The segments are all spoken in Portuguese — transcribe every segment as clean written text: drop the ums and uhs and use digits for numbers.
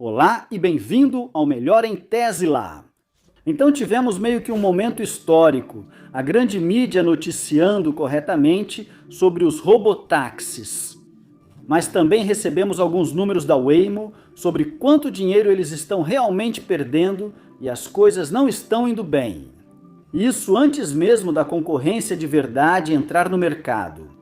Olá e bem-vindo ao Melhor em Tesla. Então tivemos meio que um momento histórico, a grande mídia noticiando corretamente sobre os robotáxis. Mas também recebemos alguns números da Waymo sobre quanto dinheiro eles estão realmente perdendo e as coisas não estão indo bem. Isso antes mesmo da concorrência de verdade entrar no mercado.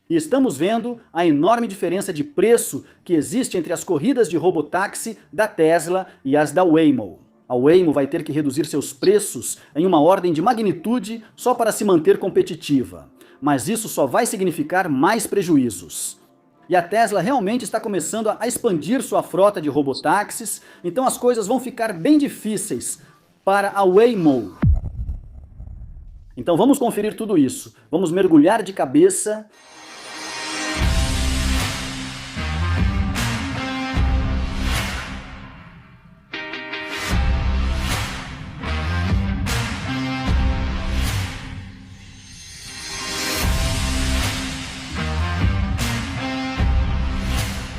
E estamos vendo a enorme diferença de preço que existe entre as corridas de robotáxi da Tesla e as da Waymo. A Waymo vai ter que reduzir seus preços em uma ordem de magnitude só para se manter competitiva. Mas isso só vai significar mais prejuízos. E a Tesla realmente está começando a expandir sua frota de robotáxis, então as coisas vão ficar bem difíceis para a Waymo. Então vamos conferir tudo isso. Vamos mergulhar de cabeça.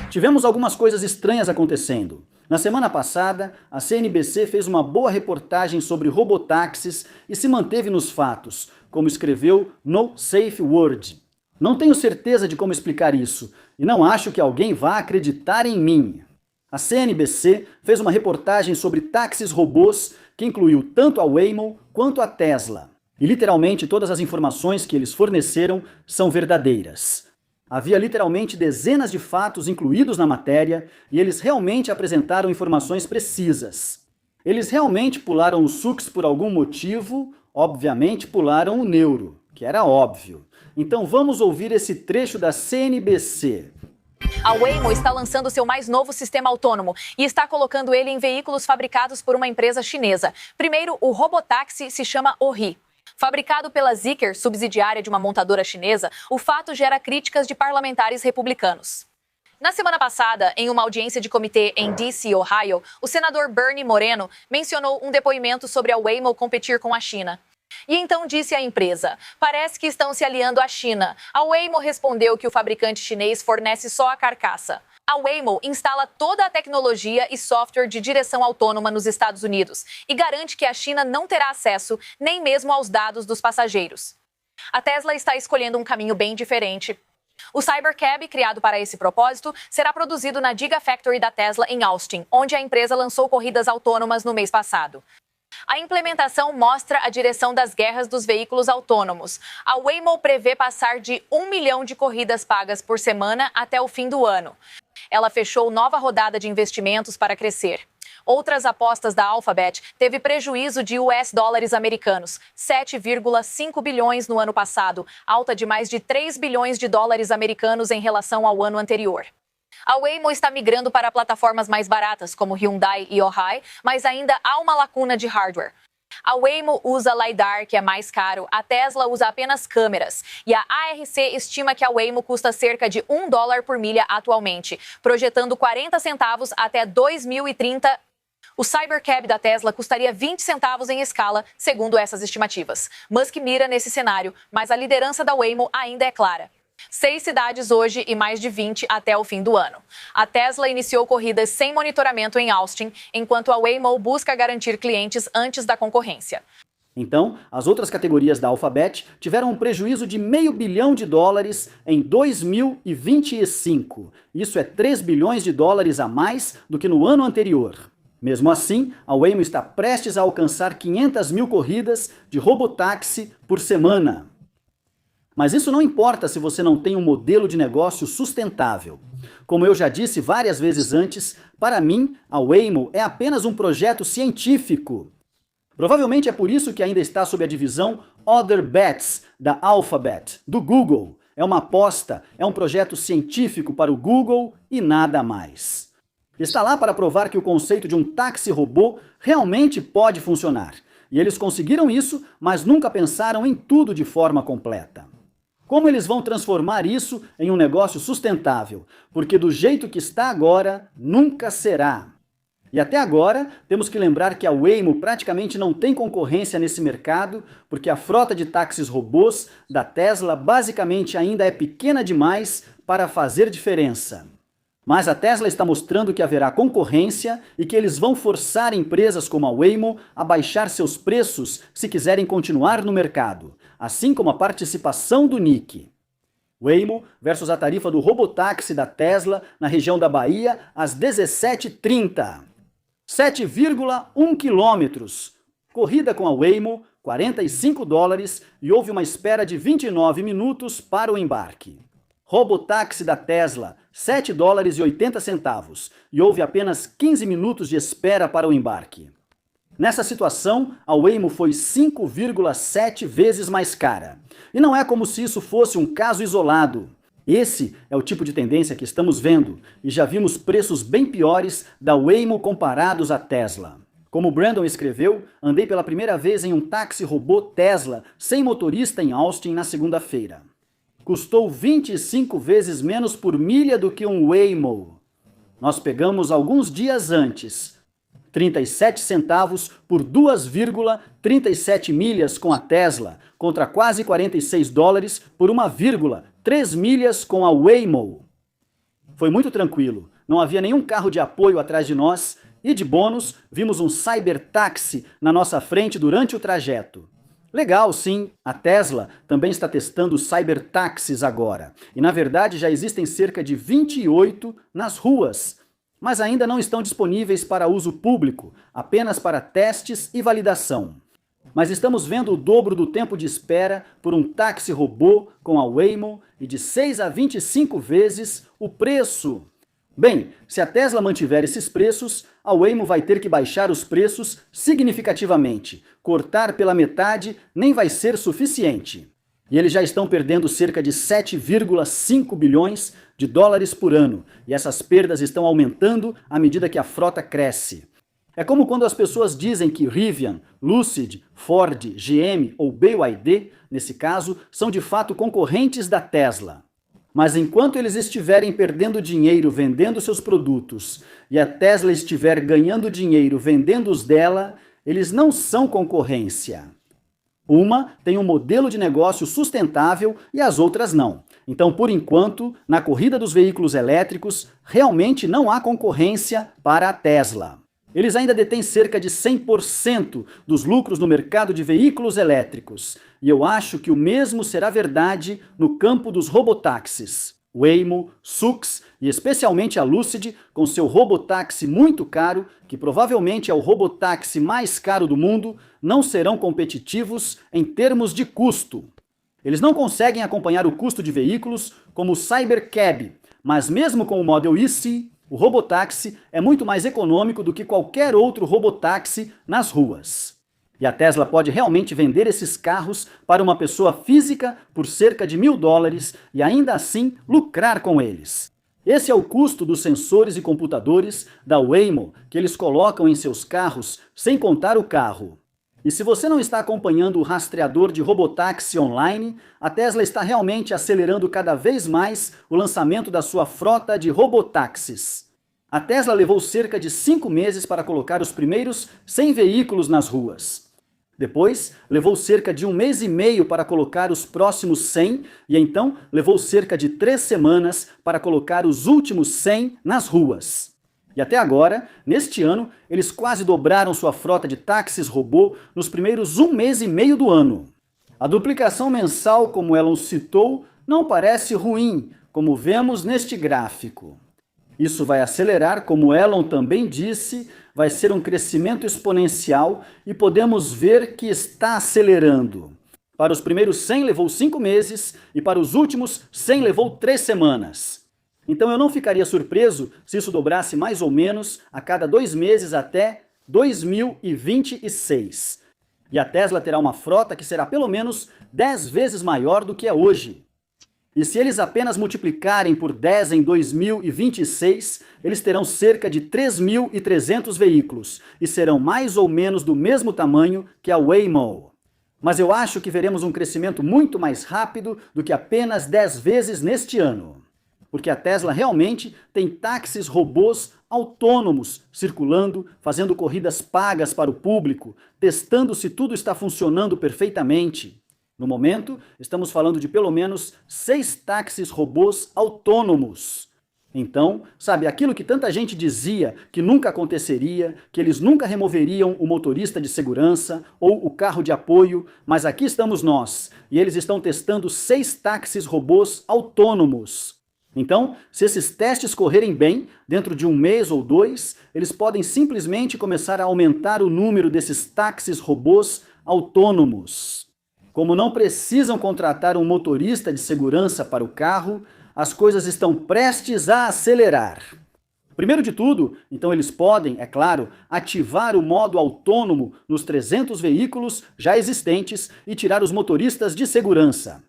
Tivemos algumas coisas estranhas acontecendo. Na semana passada, a CNBC fez uma boa reportagem sobre robotáxis e se manteve nos fatos, como escreveu No Safe Word. Não tenho certeza de como explicar isso, e não acho que alguém vá acreditar em mim. A CNBC fez uma reportagem sobre táxis robôs que incluiu tanto a Waymo quanto a Tesla. E literalmente todas as informações que eles forneceram são verdadeiras. Havia literalmente dezenas de fatos incluídos na matéria e eles realmente apresentaram informações precisas. Eles realmente pularam o SUX por algum motivo, obviamente pularam o neuro, que era óbvio. Então vamos ouvir esse trecho da CNBC. A Waymo está lançando seu mais novo sistema autônomo e está colocando ele em veículos fabricados por uma empresa chinesa. Primeiro, o robotáxi se chama Ori. Fabricado pela Zeekr, subsidiária de uma montadora chinesa, o fato gera críticas de parlamentares republicanos. Na semana passada, em uma audiência de comitê em D.C., Ohio, o senador Bernie Moreno mencionou um depoimento sobre a Waymo competir com a China. E então disse à empresa: parece que estão se aliando à China. A Waymo respondeu que o fabricante chinês fornece só a carcaça. A Waymo instala toda a tecnologia e software de direção autônoma nos Estados Unidos e garante que a China não terá acesso nem mesmo aos dados dos passageiros. A Tesla está escolhendo um caminho bem diferente. O Cybercab, criado para esse propósito, será produzido na Gigafactory da Tesla em Austin, onde a empresa lançou corridas autônomas no mês passado. A implementação mostra a direção das guerras dos veículos autônomos. A Waymo prevê passar de 1 milhão de corridas pagas por semana até o fim do ano. Ela fechou nova rodada de investimentos para crescer. Outras apostas da Alphabet teve prejuízo de US$ americanos, 7,5 bilhões no ano passado, alta de mais de 3 bilhões de dólares americanos em relação ao ano anterior. A Waymo está migrando para plataformas mais baratas, como Hyundai e Ojai, mas ainda há uma lacuna de hardware. A Waymo usa LiDAR, que é mais caro, a Tesla usa apenas câmeras, e a ARC estima que a Waymo custa cerca de $1 por milha atualmente, projetando 40 centavos até 2030. O Cybercab da Tesla custaria 20 centavos em escala, segundo essas estimativas. Musk mira nesse cenário, mas a liderança da Waymo ainda é clara. 6 cidades hoje e mais de 20 até o fim do ano. A Tesla iniciou corridas sem monitoramento em Austin, enquanto a Waymo busca garantir clientes antes da concorrência. Então, as outras categorias da Alphabet tiveram um prejuízo de $500 milhão em 2025. Isso é 3 bilhões de dólares a mais do que no ano anterior. Mesmo assim, a Waymo está prestes a alcançar 500 mil corridas de robotáxi por semana. Mas isso não importa se você não tem um modelo de negócio sustentável. Como eu já disse várias vezes antes, para mim, a Waymo é apenas um projeto científico. Provavelmente é por isso que ainda está sob a divisão Other Bets da Alphabet, do Google. É uma aposta, é um projeto científico para o Google e nada mais. Está lá para provar que o conceito de um táxi robô realmente pode funcionar. E eles conseguiram isso, mas nunca pensaram em tudo de forma completa. Como eles vão transformar isso em um negócio sustentável? Porque do jeito que está agora, nunca será. E até agora, temos que lembrar que a Waymo praticamente não tem concorrência nesse mercado, porque a frota de táxis robôs da Tesla basicamente ainda é pequena demais para fazer diferença. Mas a Tesla está mostrando que haverá concorrência e que eles vão forçar empresas como a Waymo a baixar seus preços se quiserem continuar no mercado, assim como a participação do Nike. Waymo versus a tarifa do robotáxi da Tesla na região da Bahia às 17h30. 7,1 quilômetros. Corrida com a Waymo, $45 e houve uma espera de 29 minutos para o embarque. Robotáxi da Tesla, $7,80 e houve apenas 15 minutos de espera para o embarque. Nessa situação, a Waymo foi 5,7 vezes mais cara. E não é como se isso fosse um caso isolado. Esse é o tipo de tendência que estamos vendo, e já vimos preços bem piores da Waymo comparados à Tesla. Como Brandon escreveu, andei pela primeira vez em um táxi robô Tesla sem motorista em Austin na segunda-feira. Custou 25 vezes menos por milha do que um Waymo. Nós pegamos alguns dias antes, 37 centavos por 2,37 milhas com a Tesla, contra quase $46 por 1,3 milhas com a Waymo. Foi muito tranquilo, não havia nenhum carro de apoio atrás de nós e, de bônus, vimos um cybertáxi na nossa frente durante o trajeto. Legal, sim, a Tesla também está testando cybertáxis agora. E na verdade já existem cerca de 28 nas ruas, mas ainda não estão disponíveis para uso público, apenas para testes e validação. Mas estamos vendo o dobro do tempo de espera por um táxi robô com a Waymo e de 6 a 25 vezes o preço. Bem, se a Tesla mantiver esses preços, a Waymo vai ter que baixar os preços significativamente. Cortar pela metade nem vai ser suficiente. E eles já estão perdendo cerca de 7,5 bilhões de dólares por ano. E essas perdas estão aumentando à medida que a frota cresce. É como quando as pessoas dizem que Rivian, Lucid, Ford, GM ou BYD, nesse caso, são de fato concorrentes da Tesla. Mas enquanto eles estiverem perdendo dinheiro vendendo seus produtos e a Tesla estiver ganhando dinheiro vendendo os dela, eles não são concorrência. Uma tem um modelo de negócio sustentável e as outras não. Então, por enquanto, na corrida dos veículos elétricos, realmente não há concorrência para a Tesla. Eles ainda detêm cerca de 100% dos lucros no mercado de veículos elétricos. E eu acho que o mesmo será verdade no campo dos robotáxis. Waymo, Sux e especialmente a Lucid, com seu robotáxi muito caro, que provavelmente é o robotáxi mais caro do mundo, não serão competitivos em termos de custo. Eles não conseguem acompanhar o custo de veículos como o Cybercab, mas mesmo com o Model E, o robotáxi é muito mais econômico do que qualquer outro robotáxi nas ruas. E a Tesla pode realmente vender esses carros para uma pessoa física por cerca de $1.000 e ainda assim lucrar com eles. Esse é o custo dos sensores e computadores da Waymo que eles colocam em seus carros sem contar o carro. E se você não está acompanhando o rastreador de robotáxi online, a Tesla está realmente acelerando cada vez mais o lançamento da sua frota de robotáxis. A Tesla levou cerca de 5 meses para colocar os primeiros 100 veículos nas ruas. Depois, levou cerca de 1 mês e meio para colocar os próximos 100 e então levou cerca de 3 semanas para colocar os últimos 100 nas ruas. E até agora, neste ano, eles quase dobraram sua frota de táxis robô nos primeiros 1 mês e meio do ano. A duplicação mensal, como Elon citou, não parece ruim, como vemos neste gráfico. Isso vai acelerar, como Elon também disse, vai ser um crescimento exponencial e podemos ver que está acelerando. Para os primeiros 100 levou 5 meses e para os últimos 100 levou 3 semanas. Então eu não ficaria surpreso se isso dobrasse mais ou menos a cada 2 meses até 2026. E a Tesla terá uma frota que será pelo menos 10 vezes maior do que é hoje. E se eles apenas multiplicarem por 10 em 2026, eles terão cerca de 3.300 veículos e serão mais ou menos do mesmo tamanho que a Waymo. Mas eu acho que veremos um crescimento muito mais rápido do que apenas 10 vezes neste ano. Porque a Tesla realmente tem táxis robôs autônomos circulando, fazendo corridas pagas para o público, testando se tudo está funcionando perfeitamente. No momento, estamos falando de pelo menos 6 táxis robôs autônomos. Então, sabe, aquilo que tanta gente dizia que nunca aconteceria, que eles nunca removeriam o motorista de segurança ou o carro de apoio, mas aqui estamos nós, e eles estão testando 6 táxis robôs autônomos. Então, se esses testes correrem bem, dentro de 1 mês ou 2, eles podem simplesmente começar a aumentar o número desses táxis robôs autônomos. Como não precisam contratar um motorista de segurança para o carro, as coisas estão prestes a acelerar. Primeiro de tudo, então eles podem, é claro, ativar o modo autônomo nos 300 veículos já existentes e tirar os motoristas de segurança.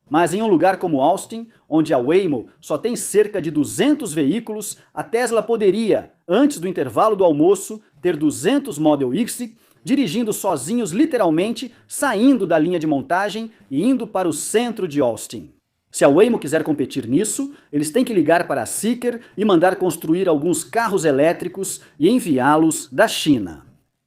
Mas em um lugar como Austin, onde a Waymo só tem cerca de 200 veículos, a Tesla poderia, antes do intervalo do almoço, ter 200 Model X dirigindo sozinhos literalmente, saindo da linha de montagem e indo para o centro de Austin. Se a Waymo quiser competir nisso, eles têm que ligar para a Zeekr e mandar construir alguns carros elétricos e enviá-los da China.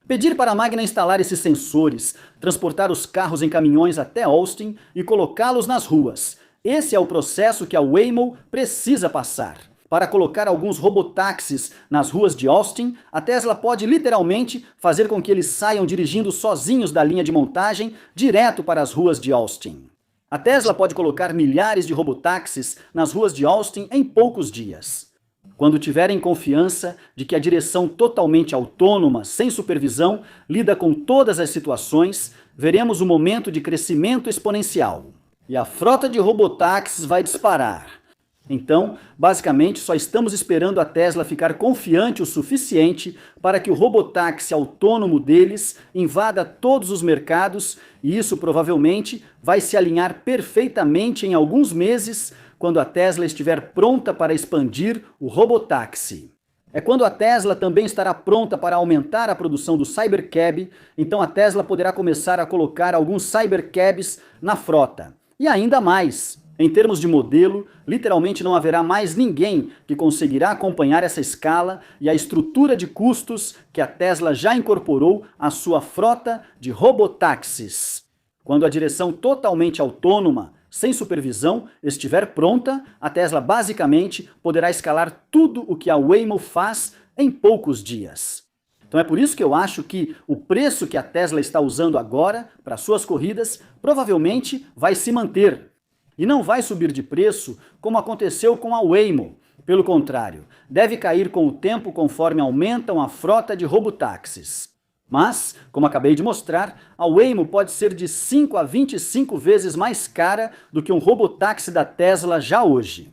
Pedir para a máquina instalar esses sensores, transportar os carros em caminhões até Austin e colocá-los nas ruas. Esse é o processo que a Waymo precisa passar. Para colocar alguns robotáxis nas ruas de Austin, a Tesla pode literalmente fazer com que eles saiam dirigindo sozinhos da linha de montagem direto para as ruas de Austin. A Tesla pode colocar milhares de robotáxis nas ruas de Austin em poucos dias. Quando tiverem confiança de que a direção totalmente autônoma, sem supervisão, lida com todas as situações, veremos um momento de crescimento exponencial. E a frota de robotáxis vai disparar. Então, basicamente, só estamos esperando a Tesla ficar confiante o suficiente para que o robotáxi autônomo deles invada todos os mercados, e isso provavelmente vai se alinhar perfeitamente em alguns meses, quando a Tesla estiver pronta para expandir o robotáxi. É quando a Tesla também estará pronta para aumentar a produção do Cybercab, então a Tesla poderá começar a colocar alguns Cybercabs na frota. E ainda mais. Em termos de modelo, literalmente não haverá mais ninguém que conseguirá acompanhar essa escala e a estrutura de custos que a Tesla já incorporou à sua frota de robotáxis. Quando a direção totalmente autônoma, sem supervisão, estiver pronta, a Tesla basicamente poderá escalar tudo o que a Waymo faz em poucos dias. Então é por isso que eu acho que o preço que a Tesla está usando agora para suas corridas provavelmente vai se manter. E não vai subir de preço como aconteceu com a Waymo. Pelo contrário, deve cair com o tempo conforme aumentam a frota de robotáxis. Mas, como acabei de mostrar, a Waymo pode ser de 5 a 25 vezes mais cara do que um robotáxi da Tesla já hoje.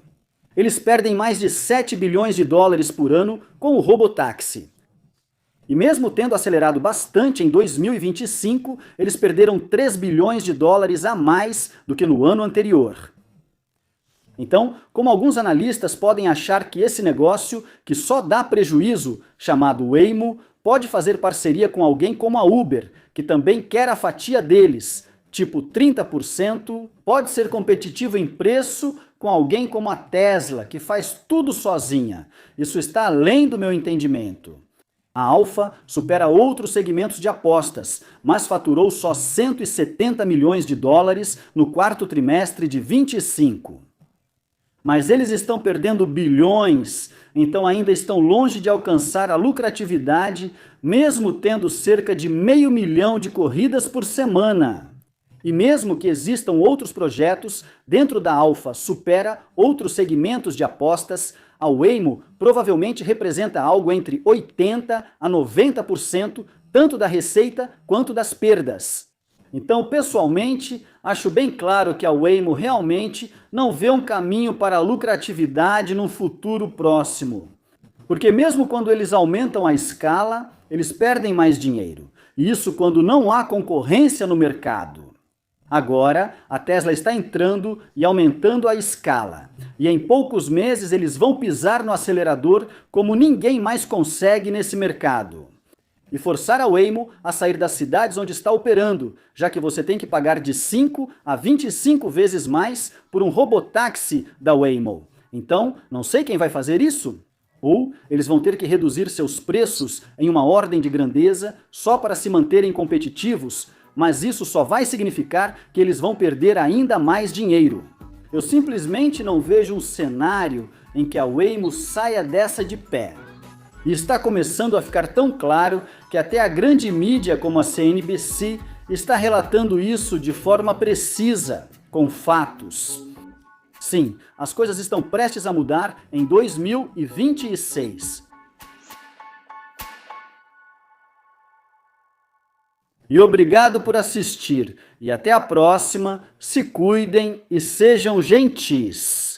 Eles perdem mais de 7 bilhões de dólares por ano com o robotáxi. E mesmo tendo acelerado bastante em 2025, eles perderam 3 bilhões de dólares a mais do que no ano anterior. Então, como alguns analistas podem achar que esse negócio, que só dá prejuízo, chamado Waymo, pode fazer parceria com alguém como a Uber, que também quer a fatia deles, tipo 30%, pode ser competitivo em preço com alguém como a Tesla, que faz tudo sozinha. Isso está além do meu entendimento. A Alpha supera outros segmentos de apostas, mas faturou só 170 milhões de dólares no quarto trimestre de 25. Mas eles estão perdendo bilhões, então ainda estão longe de alcançar a lucratividade, mesmo tendo cerca de 500 mil de corridas por semana. E mesmo que existam outros projetos, dentro da Alpha supera outros segmentos de apostas, a Waymo provavelmente representa algo entre 80% a 90%, tanto da receita quanto das perdas. Então, pessoalmente, acho bem claro que a Waymo realmente não vê um caminho para a lucratividade num futuro próximo. Porque mesmo quando eles aumentam a escala, eles perdem mais dinheiro. E isso quando não há concorrência no mercado. Agora, a Tesla está entrando e aumentando a escala. E em poucos meses eles vão pisar no acelerador como ninguém mais consegue nesse mercado. E forçar a Waymo a sair das cidades onde está operando, já que você tem que pagar de 5 a 25 vezes mais por um robotáxi da Waymo. Então, não sei quem vai fazer isso. Ou eles vão ter que reduzir seus preços em uma ordem de grandeza só para se manterem competitivos, mas isso só vai significar que eles vão perder ainda mais dinheiro. Eu simplesmente não vejo um cenário em que a Waymo saia dessa de pé. E está começando a ficar tão claro que até a grande mídia como a CNBC está relatando isso de forma precisa, com fatos. Sim, as coisas estão prestes a mudar em 2026. E obrigado por assistir. E até a próxima. Se cuidem e sejam gentis.